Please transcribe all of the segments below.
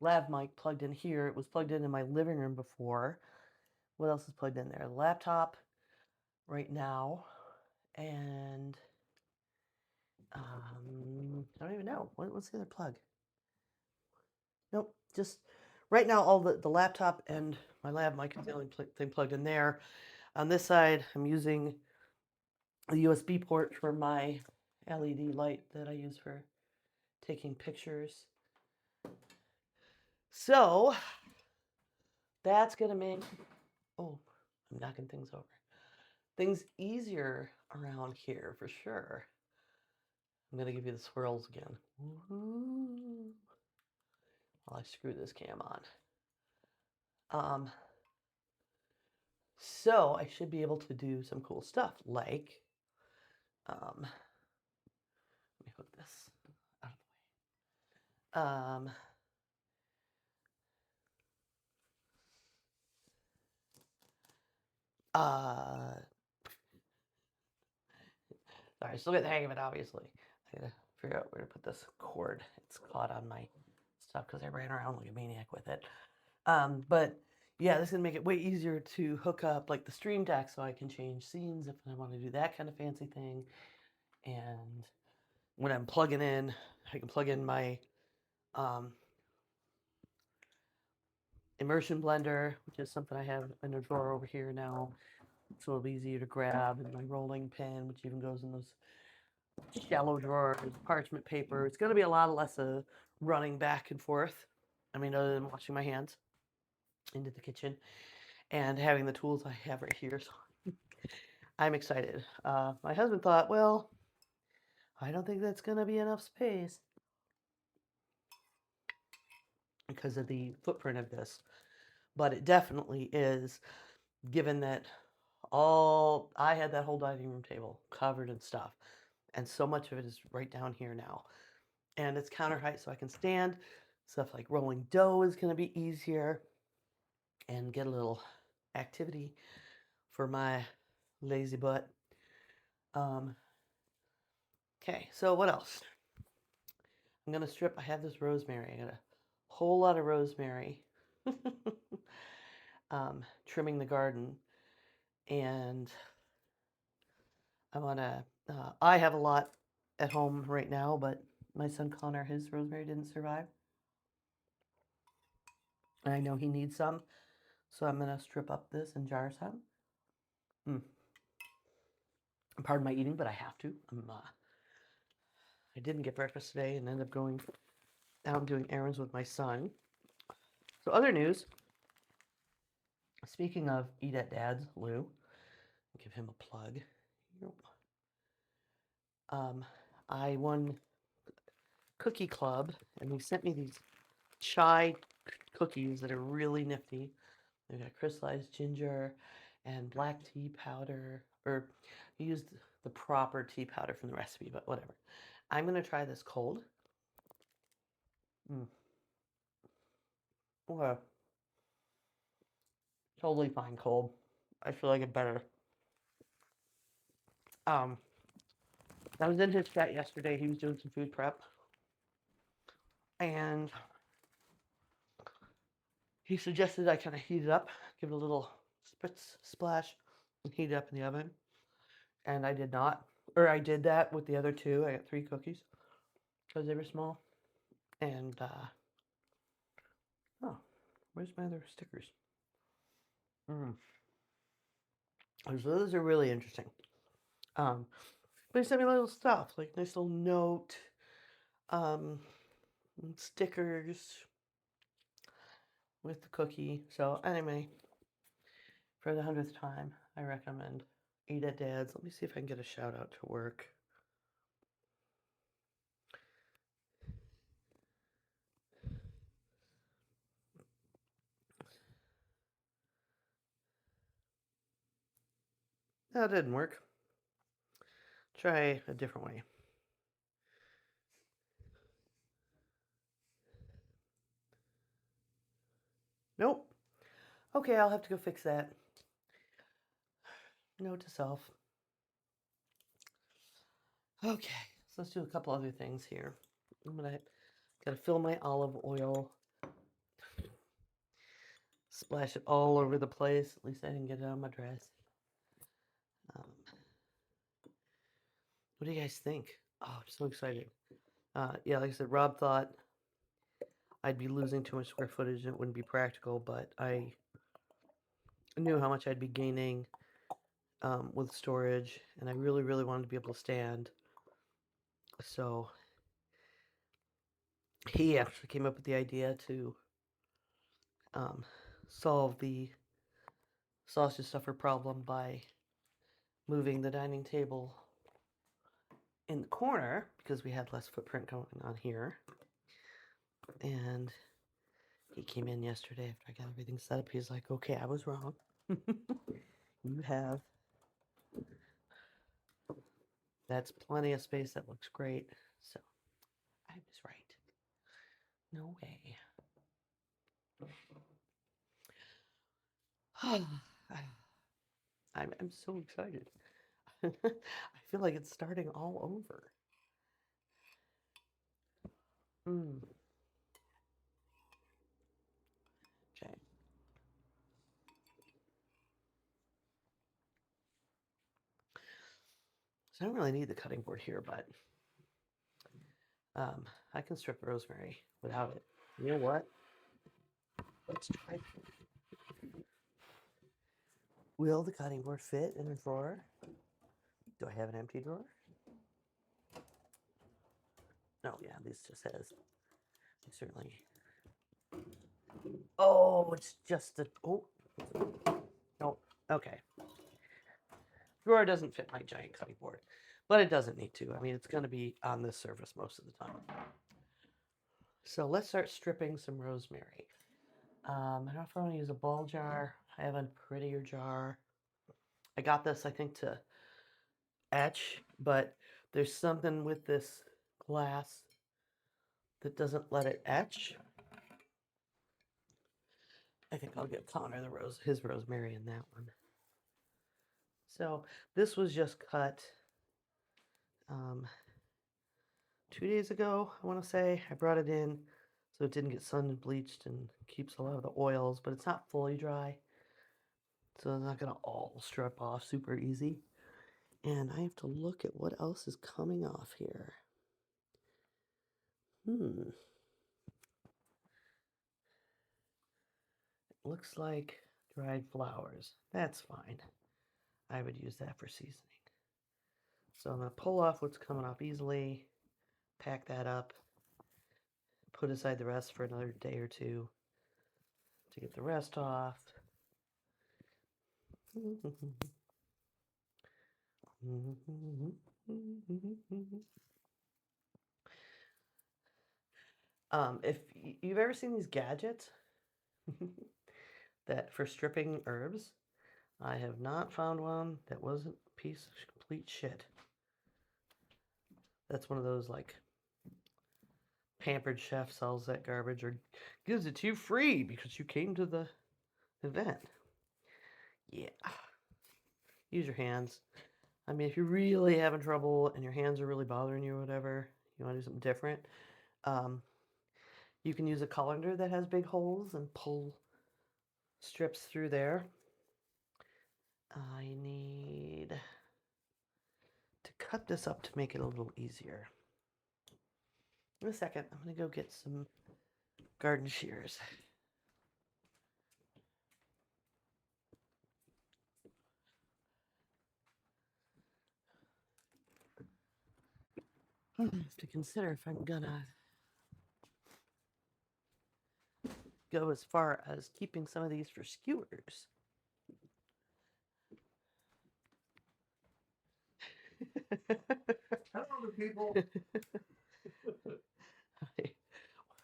lav mic plugged in here. It was plugged in my living room before. What else is plugged in there? The laptop right now. And I don't even know. What's the other plug? Nope, just right now all the laptop and my lav mic is the only thing plugged in there. On this side, I'm using the USB port for my LED light that I use for taking pictures. So that's gonna make, oh, I'm knocking things over. Things easier around here for sure. I'm gonna give you the swirls again. Woo-hoo. While I screw this cam on. So I should be able to do some cool stuff like, let me hook this out of the way. Sorry, I still get the hang of it, obviously. I gotta figure out where to put this cord. It's caught on my stuff because I ran around like a maniac with it. But yeah, this is gonna make it way easier to hook up like the stream deck so I can change scenes if I want to do that kind of fancy thing. And when I'm plugging in, I can plug in my immersion blender, which is something I have in a drawer over here now. It's a little easier to grab, and my rolling pin, which even goes in those shallow drawers, parchment paper. It's going to be a lot less running back and forth. I mean, other than washing my hands into the kitchen and having the tools I have right here. So I'm excited. My husband thought, well, I don't think that's going to be enough space because of the footprint of this, but it definitely is, given that I had that whole dining room table covered in stuff, and so much of it is right down here now. And it's counter height, so I can stand. Stuff like rolling dough is going to be easier, and get a little activity for my lazy butt. Okay, so what else? I'm going to strip. I have this rosemary. I got a whole lot of rosemary. Trimming the garden. And I want to, I have a lot at home right now, but my son Connor, his rosemary didn't survive. And I know he needs some, so I'm going to strip up this and jar some. Pardon my eating, but I have to. I didn't get breakfast today and ended up going out doing errands with my son. So other news, speaking of Eat at Dad's, Lou, give him a plug. I won Cookie Club, and they sent me these chai cookies that are really nifty. They've got crystallized ginger and black tea powder, or I used the proper tea powder from the recipe, but whatever. I'm going to try this cold. Okay. Totally fine cold. I feel like it better. I was in his chat yesterday. He was doing some food prep. And he suggested I kind of heat it up, give it a little spritz splash, and heat it up in the oven. And I did not. Or I did that with the other two. I got 3 cookies because they were small. And, oh, where's my other stickers? So those are really interesting. But he sent me little stuff, like nice little note, stickers with the cookie. So anyway, for the 100th time, I recommend Eat at Dad's. Let me see if I can get a shout out to work. That didn't work. Try a different way. Nope. Okay, I'll have to go fix that. Note to self. Okay, so let's do a couple other things here. Gotta fill my olive oil splash it all over the place. At least I didn't get it on my dress. Um, what do you guys think? Oh, I'm so excited. Yeah, like I said, Rob thought I'd be losing too much square footage and it wouldn't be practical, but I knew how much I'd be gaining with storage, and I really, really wanted to be able to stand. So he actually came up with the idea to solve the sausage stuffer problem by moving the dining table in the corner because we had less footprint going on here. And he came in yesterday after I got everything set up. He's like, okay, I was wrong. You have, that's plenty of space. That looks great. So I was right. No way. I'm so excited. I feel like it's starting all over. Okay. So I don't really need the cutting board here, but I can strip rosemary without it. You know what? Let's try. Will the cutting board fit in a drawer? Do I have an empty drawer? No, yeah, this just has. Certainly. Oh, it's just a. Oh, no. Okay. Drawer doesn't fit my giant cutting board, but it doesn't need to. I mean, it's going to be on this surface most of the time. So let's start stripping some rosemary. I don't know if I want to use a ball jar. I have a prettier jar. I got this, I think, to etch, but there's something with this glass that doesn't let it etch. I think I'll get Connor his rosemary in that one. So this was just cut 2 days ago, I want to say. I brought it in so it didn't get sun bleached and keeps a lot of the oils, but it's not fully dry. So it's not going to all strip off super easy. And I have to look at what else is coming off here. It looks like dried flowers. That's fine. I would use that for seasoning. So I'm going to pull off what's coming off easily, pack that up, put aside the rest for another day or two to get the rest off. If you've ever seen these gadgets that for stripping herbs, I have not found one that wasn't a piece of complete shit. That's one of those like Pampered Chef sells that garbage or gives it to you free because you came to the event. Yeah. Use your hands. I mean, if you're really having trouble and your hands are really bothering you or whatever, you want to do something different, you can use a colander that has big holes and pull strips through there. I need to cut this up to make it a little easier. In a second, I'm going to go get some garden shears. I have to consider if I'm gonna go as far as keeping some of these for skewers. Hello, people.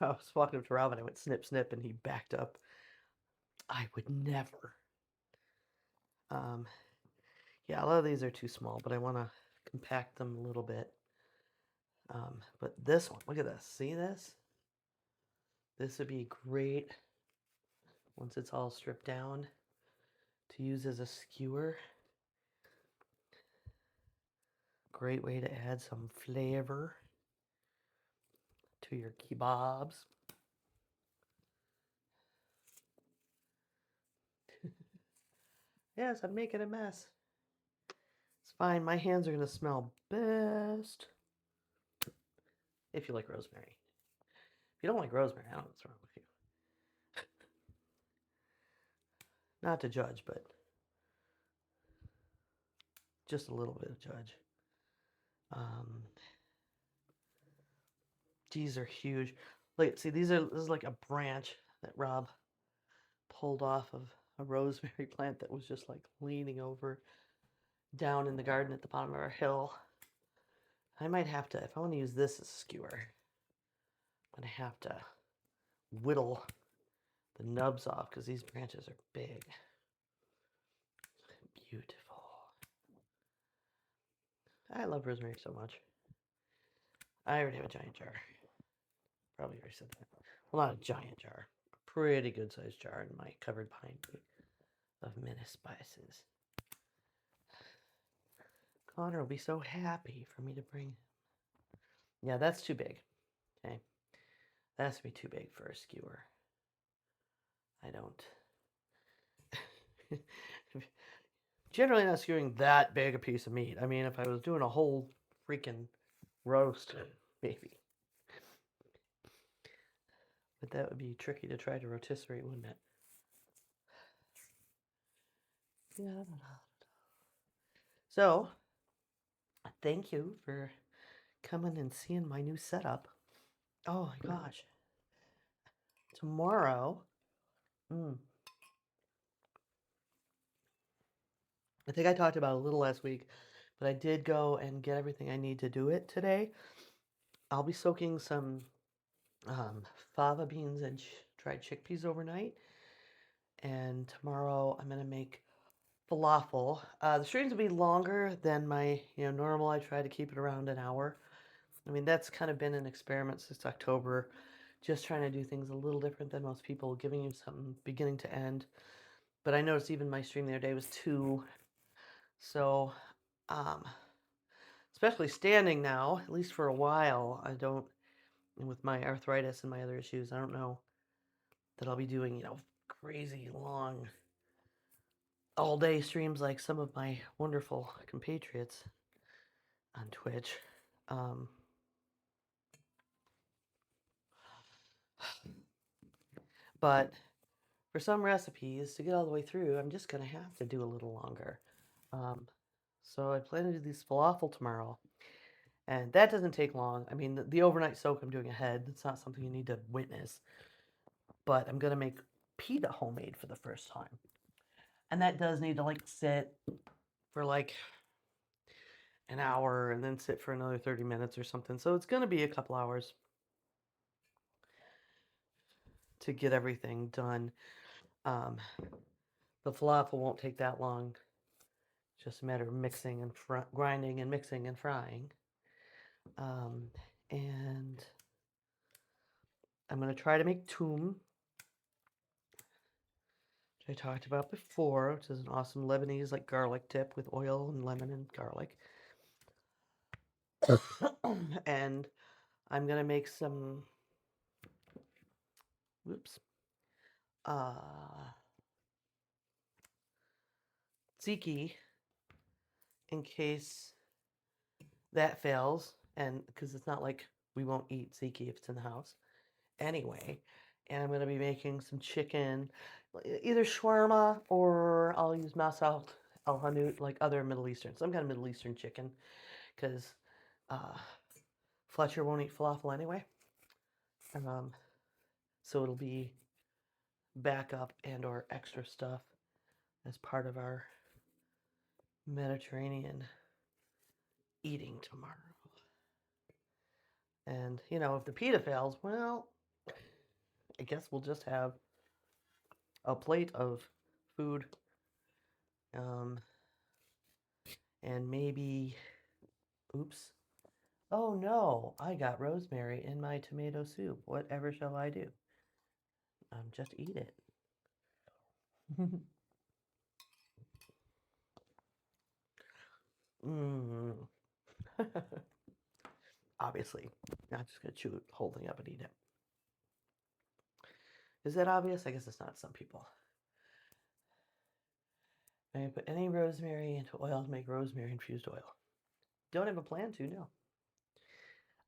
I was walking up to Robin, I went snip, snip, and he backed up. I would never. Yeah, a lot of these are too small, but I want to compact them a little bit. But this one, look at this. See this? This would be great once it's all stripped down to use as a skewer. Great way to add some flavor to your kebabs. Yes, I'm making a mess. It's fine. My hands are going to smell best. If you like rosemary. If you don't like rosemary, I don't know what's wrong with you. Not to judge, but just a little bit of judge. These are huge. Look, see, this is like a branch that Rob pulled off of a rosemary plant that was just like leaning over down in the garden at the bottom of our hill. I might have to, if I want to use this as a skewer, I'm going to have to whittle the nubs off because these branches are big. Beautiful. I love rosemary so much. I already have a giant jar. Probably already said that. Well, not a giant jar. A pretty good sized jar in my covered pine of minute spices. Connor will be so happy for me to bring. Yeah, that's too big. Okay. That has to be too big for a skewer. I don't. Generally not skewering that big a piece of meat. I mean, if I was doing a whole freaking roast, maybe. But that would be tricky to try to rotisserie, wouldn't it? Yeah. So, thank you for coming and seeing my new setup. Oh my gosh. Tomorrow, I think I talked about it a little last week, but I did go and get everything I need to do it today. I'll be soaking some fava beans and dried chickpeas overnight. And tomorrow I'm going to make falafel. The streams will be longer than my normal. I try to keep it around an hour. I mean, that's kind of been an experiment since October, just trying to do things a little different than most people, giving you something beginning to end. But I noticed even my stream the other day was 2. So, especially standing now, at least for a while, I don't, and with my arthritis and my other issues, I don't know that I'll be doing, crazy long all day streams like some of my wonderful compatriots on Twitch. But for some recipes, to get all the way through, I'm just going to have to do a little longer. So I plan to do these falafel tomorrow. And that doesn't take long. I mean, the overnight soak I'm doing ahead, it's not something you need to witness. But I'm going to make pita homemade for the first time. And that does need to sit for an hour and then sit for another 30 minutes or something. So it's going to be a couple hours to get everything done. The falafel won't take that long. It's just a matter of mixing and grinding and mixing and frying. And I'm going to try to make toum, which I talked about before, which is an awesome Lebanese garlic dip with oil and lemon and garlic. And I'm going to make some, tzatziki in case that fails, and because it's not like we won't eat tzatziki if it's in the house anyway. And I'm going to be making some chicken, either shawarma or I'll use masal al hanout, like other Middle Eastern, some kind of Middle Eastern chicken, because Fletcher won't eat falafel anyway. So it'll be backup and or extra stuff as part of our Mediterranean eating tomorrow. And, if the pita fails, well, I guess we'll just have a plate of food. And maybe, oh no, I got rosemary in my tomato soup. Whatever shall I do? Just eat it. Obviously, not just going to chew the whole thing up and eat it. Is that obvious? I guess it's not to some people. I'm going to put any rosemary into oil to make rosemary infused oil. Don't have a plan to,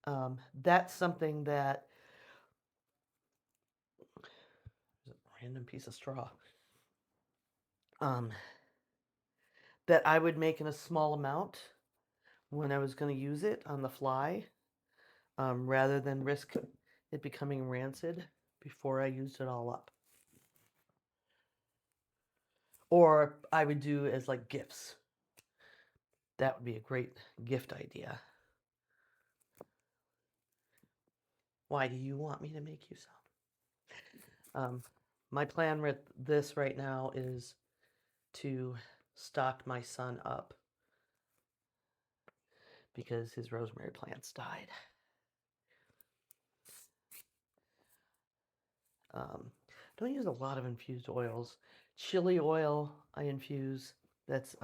no. That's something that, there's a random piece of straw, that I would make in a small amount when I was going to use it on the fly, rather than risk it becoming rancid before I used it all up. Or I would do as like gifts. That would be a great gift idea. Why do you want me to make you some? My plan with this right now is to stock my son up because his rosemary plants died. Don't use a lot of infused oils. Chili oil I infuse. That's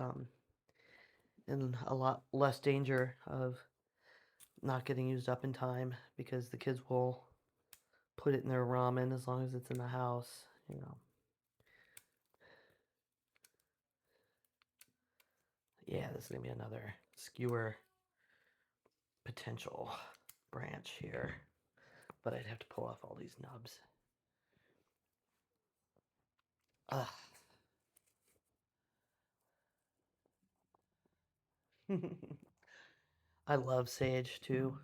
in a lot less danger of not getting used up in time because the kids will put it in their ramen as long as it's in the house, you know. Yeah, this is going to be another skewer potential branch here, but I'd have to pull off all these nubs. I love sage too.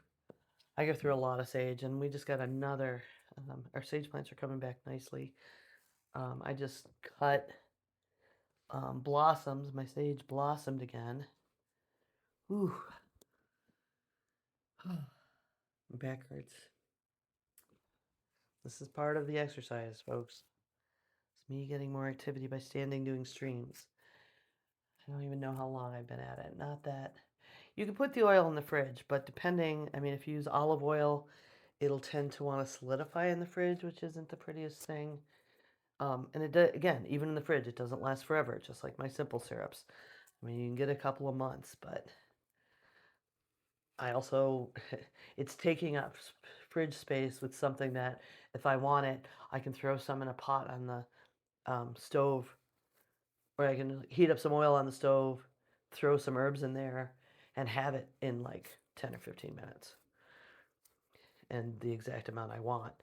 I go through a lot of sage, and we just got another. Our sage plants are coming back nicely. I just cut blossoms. My sage blossomed again. Ooh, back hurts. This is part of the exercise, folks. It's me getting more activity by standing doing streams. I don't even know how long I've been at it. Not that. You can put the oil in the fridge, but depending, I mean, if you use olive oil, it'll tend to want to solidify in the fridge, which isn't the prettiest thing. And it again, even in the fridge, it doesn't last forever, just like my simple syrups. I mean, you can get a couple of months, but I also, it's taking up fridge space with something that if I want it, I can throw some in a pot on the stove, or I can heat up some oil on the stove, throw some herbs in there, and have it in like 10 or 15 minutes. And the exact amount I want.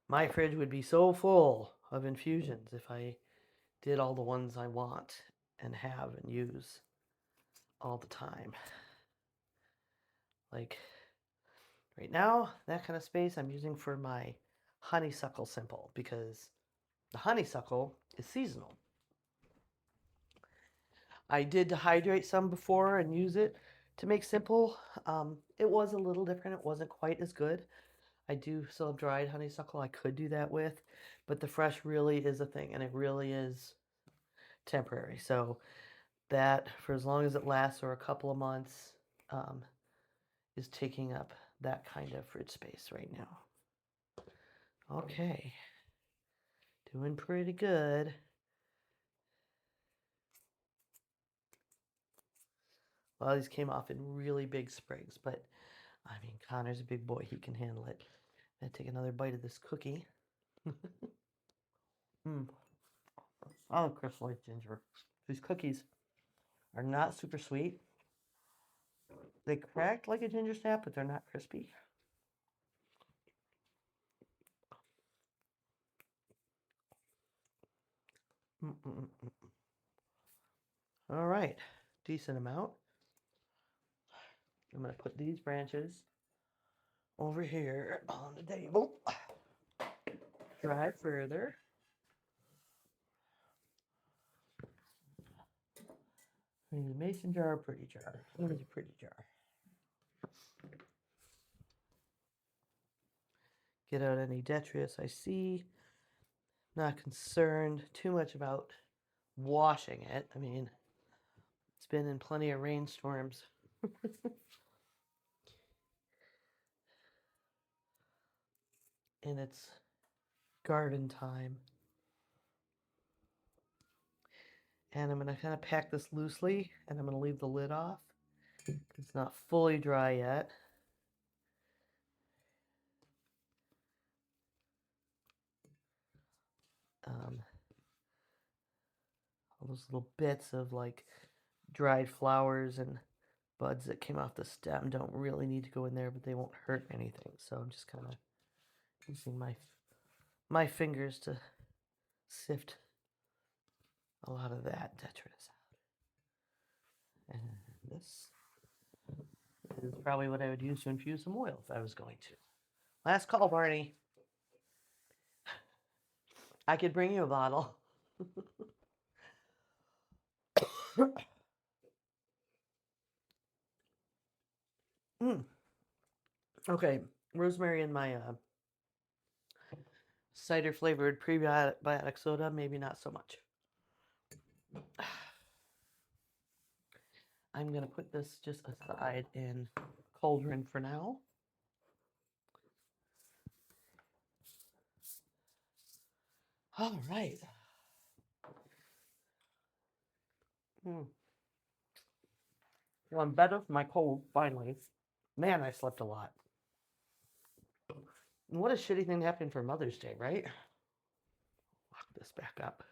My fridge would be so full of infusions if I did all the ones I want and have and use all the time. Like right now, that kind of space I'm using for my honeysuckle simple because the honeysuckle is seasonal. I did dehydrate some before and use it to make simple. It was a little different. It wasn't quite as good. I do still have dried honeysuckle I could do that with, but the fresh really is a thing, and it really is temporary. So that, for as long as it lasts, or a couple of months, is taking up that kind of fridge space right now. Okay, doing pretty good. A lot of these came off in really big sprigs, but I mean, Connor's a big boy. He can handle it. I'm going to take another bite of this cookie. I love crystallized ginger. These cookies are not super sweet. They crack like a ginger snap, but they're not crispy. All right, decent amount. I'm going to put these branches over here on the table. Dry further. Is a mason jar or a pretty jar? What is a pretty jar? Get out any detritus I see. Not concerned too much about washing it. I mean, it's been in plenty of rainstorms. And it's garden time. And I'm going to kind of pack this loosely, and I'm going to leave the lid off. It's not fully dry yet. all those little bits of like dried flowers and buds that came off the stem don't really need to go in there, but they won't hurt anything. So I'm just kind of using my fingers to sift a lot of that detritus out. And this is probably what I would use to infuse some oil if I was going to. Last call, Barney. I could bring you a bottle. Okay, rosemary in my cider flavored prebiotic soda, maybe not so much. I'm going to put this just aside in cauldron for now. All right. Well, I'm better for my cold, finally. Man, I slept a lot. And what a shitty thing happened for Mother's Day, right? Lock this back up.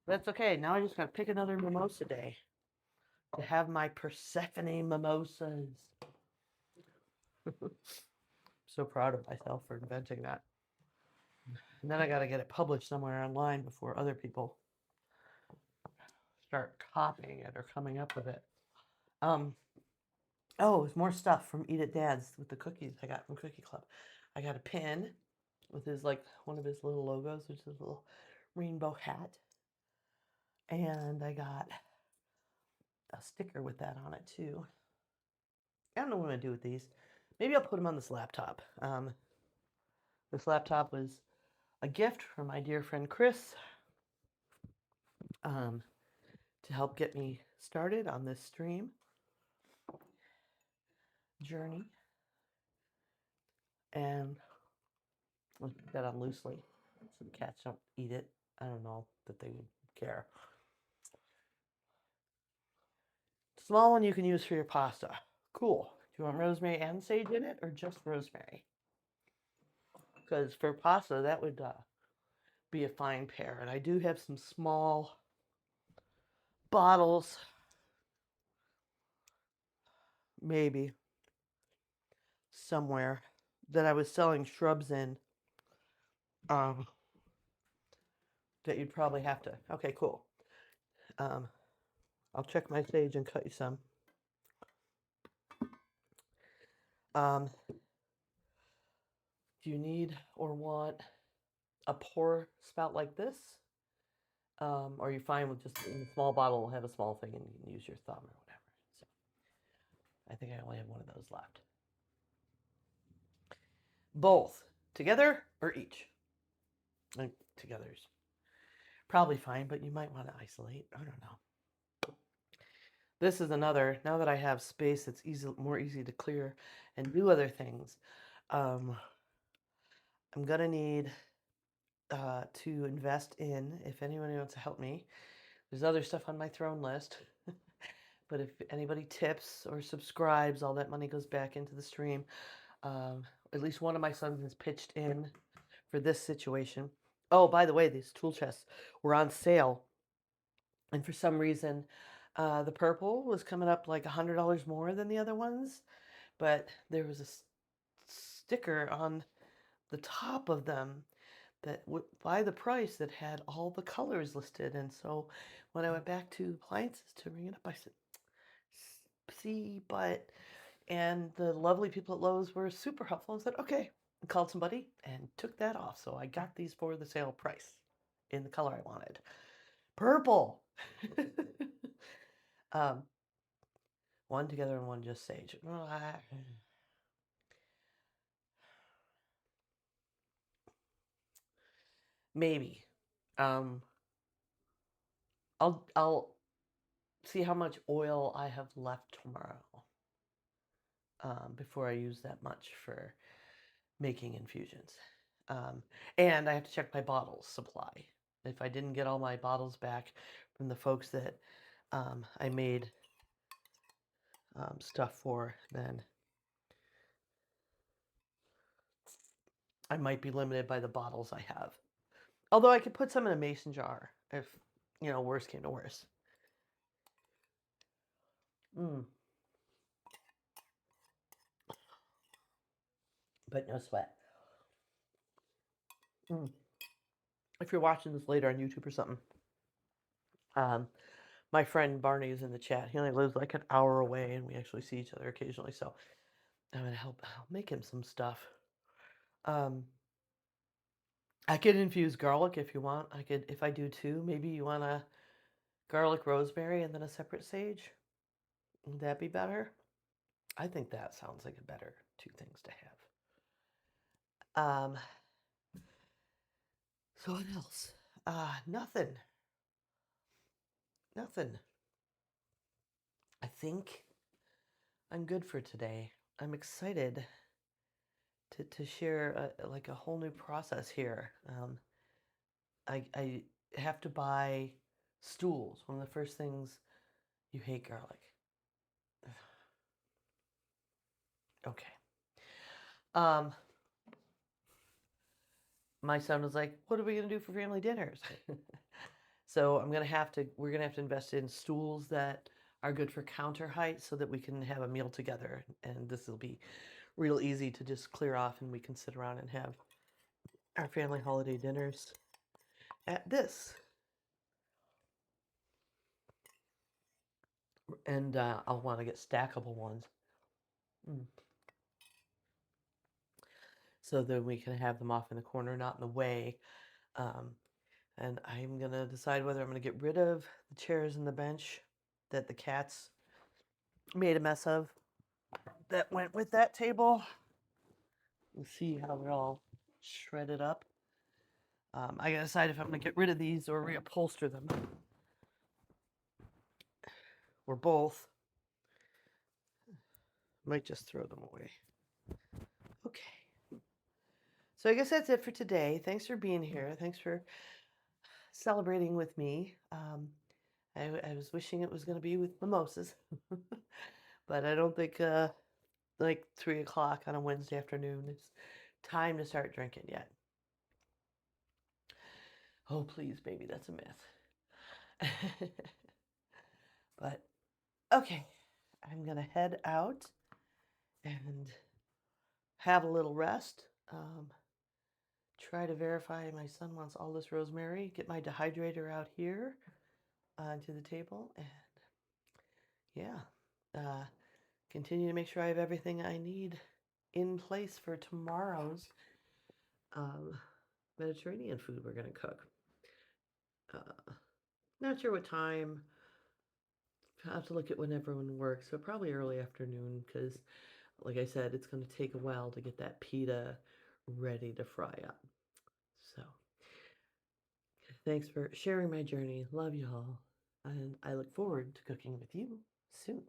That's okay. Now I just got to pick another mimosa day to have my Persephone mimosas. So proud of myself for inventing that. And then I got to get it published somewhere online before other people start copying it or coming up with it. Oh, there's more stuff from Eat It Dad's with the cookies I got from Cookie Club. I got a pin with his like one of his little logos, which is a little rainbow hat. And I got a sticker with that on it too. I don't know what I'm gonna do with these. Maybe I'll put them on this laptop. This laptop was a gift from my dear friend Chris to help get me started on this stream journey. And let's put that on loosely so the cats don't eat it. I don't know that they would care. Small one you can use for your pasta. Cool. Do you want rosemary and sage in it or just rosemary? Because for pasta, that would be a fine pair. And I do have some small bottles, maybe, somewhere that I was selling shrubs in that you'd probably have to. Okay, cool. I'll check my sage and cut you some. Do you need or want a pour spout like this? Or are you fine with just in a small bottle, have a small thing and you can use your thumb or whatever? So I think I only have one of those left. Both together or each? Like, together's probably fine, but you might want to isolate. I don't know. This is another, now that I have space, it's more easy to clear and do other things. I'm going to need to invest in, if anyone wants to help me, there's other stuff on my throne list. But if anybody tips or subscribes, all that money goes back into the stream. At least one of my sons has pitched in for this situation. Oh, by the way, these tool chests were on sale. And for some reason, the purple was coming up like $100 more than the other ones. But there was a sticker on the top of them that by the price that had all the colors listed. And so when I went back to appliances to ring it up, I said, see, but, and the lovely people at Lowe's were super helpful and said, okay, I called somebody and took that off. So I got these for the sale price in the color I wanted. Purple. One together and one just sage. Maybe. I'll see how much oil I have left tomorrow before I use that much for making infusions. And I have to check my bottles supply. If I didn't get all my bottles back from the folks that I made stuff for, then I might be limited by the bottles I have. Although I could put some in a mason jar if, worst came to worst. Mm. But no sweat. Mm. If you're watching this later on YouTube or something, um, my friend Barney is in the chat. He only lives like an hour away, and we actually see each other occasionally. So I'm gonna help make him some stuff. I could infuse garlic if you want. I could, if I do two, maybe you want a garlic rosemary and then a separate sage. Would that be better? I think that sounds like a better two things to have. So what else? Nothing. Nothing. I think I'm good for today. I'm excited to share like a whole new process here. I have to buy stools. One of the first things, you hate garlic. Okay. Um, my son was like, "What are we gonna do for family dinners?" So we're gonna have to invest in stools that are good for counter height so that we can have a meal together. And this will be real easy to just clear off and we can sit around and have our family holiday dinners at this. And I'll want to get stackable ones. So that we can have them off in the corner, not in the way. And I'm going to decide whether I'm going to get rid of the chairs and the bench that the cats made a mess of that went with that table. We'll see how they're all shredded up. I got to decide if I'm going to get rid of these or reupholster them. Or both. Might just throw them away. Okay. So I guess that's it for today. Thanks for being here. Thanks for celebrating with me. I was wishing it was going to be with mimosas, but I don't think like 3 o'clock on a Wednesday afternoon is time to start drinking yet. Oh, please, baby, that's a myth. But okay, I'm going to head out and have a little rest. Try to verify my son wants all this rosemary. Get my dehydrator out here onto the table, and yeah, continue to make sure I have everything I need in place for tomorrow's Mediterranean food we're going to cook. Not sure what time. I'll have to look at when everyone works, so probably early afternoon because, like I said, it's going to take a while to get that pita ready to fry up. So, thanks for sharing my journey. Love you all. And I look forward to cooking with you soon.